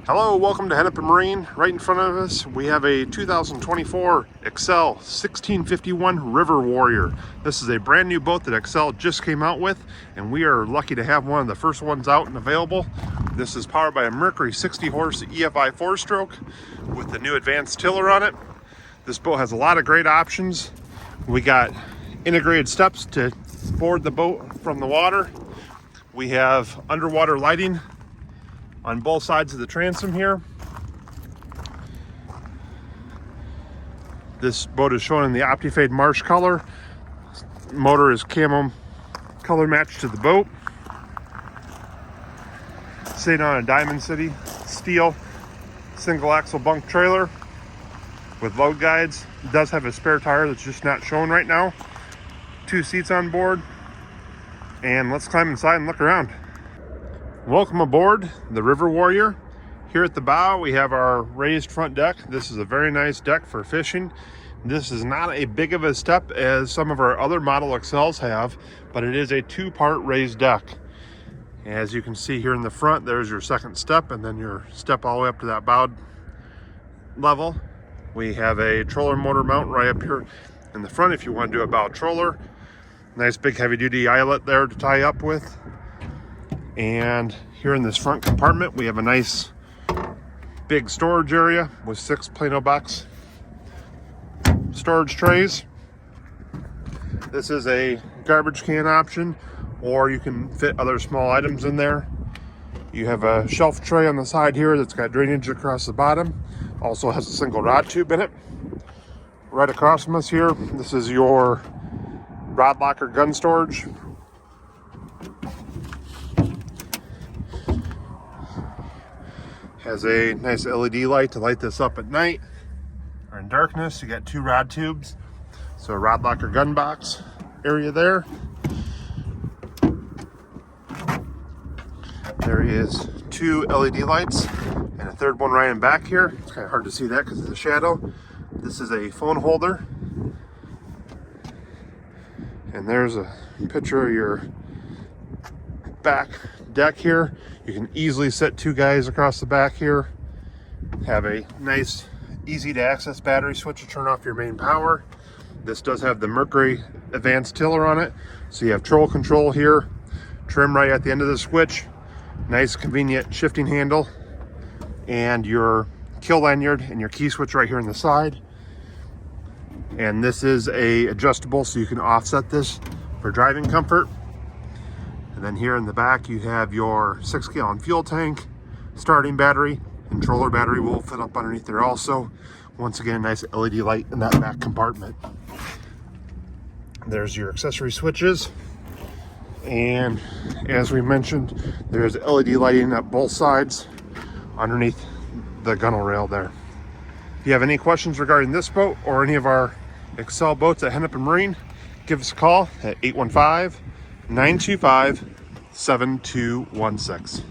Hello, welcome to Hennepin Marine. Right in front of us, we have a 2024 Excel 1651 River Warrior. This is a brand new boat that Excel just came out with, and we are lucky to have one of the first ones out and available. This is powered by a Mercury 60 horse EFI 4-stroke with the new advanced tiller on it. This boat has a lot of great options. We got integrated steps to board the boat from the water. We have underwater lighting on both sides of the transom here. This boat is shown in the OptiFade Marsh color. Motor is camo color matched to the boat. Sitting on a Diamond City steel single axle bunk trailer with load guides. It does have a spare tire that's just not shown right now. 2 seats on board. And let's climb inside and look around. Welcome aboard the River Warrior. Here at the bow we have our raised front deck. This is a very nice deck for fishing. This is not a big of a step as some of our other model Excels have, but it is a 2-part raised deck. As you can see here in the front, there's your second step, and then your step all the way up to that bow level. We have a troller motor mount right up here in the front if you want to do a bow troller. Nice big heavy duty eyelet there to tie up with. And here in this front compartment, we have a nice big storage area with 6 Plano box storage trays. This is a garbage can option, or you can fit other small items in there. You have a shelf tray on the side here that's got drainage across the bottom. Also has a single rod tube in it. Right across from us here, this is your rod locker gun storage. Has a nice LED light to light this up at night or in darkness. You got 2 rod tubes. So a rod locker gun box area there. There is 2 LED lights and a third one right in back here. It's kind of hard to see that because of the shadow. This is a phone holder. And there's a picture of your back deck here. You can easily sit 2 guys across the back here. Have a nice, easy to access battery switch to turn off your main power. This does have the Mercury advanced tiller on it. So you have troll control here, trim right at the end of the switch, nice convenient shifting handle, and your kill lanyard and your key switch right here on the side. And this is a adjustable, so you can offset this for driving comfort. And then here in the back you have your 6-gallon fuel tank, starting battery, and troller battery will fit up underneath there also. Once again, nice LED light in that back compartment. There's your accessory switches. And as we mentioned, there's LED lighting at both sides underneath the gunnel rail there. If you have any questions regarding this boat or any of our Excel boats at Hennepin Marine, give us a call at 815-925-7216.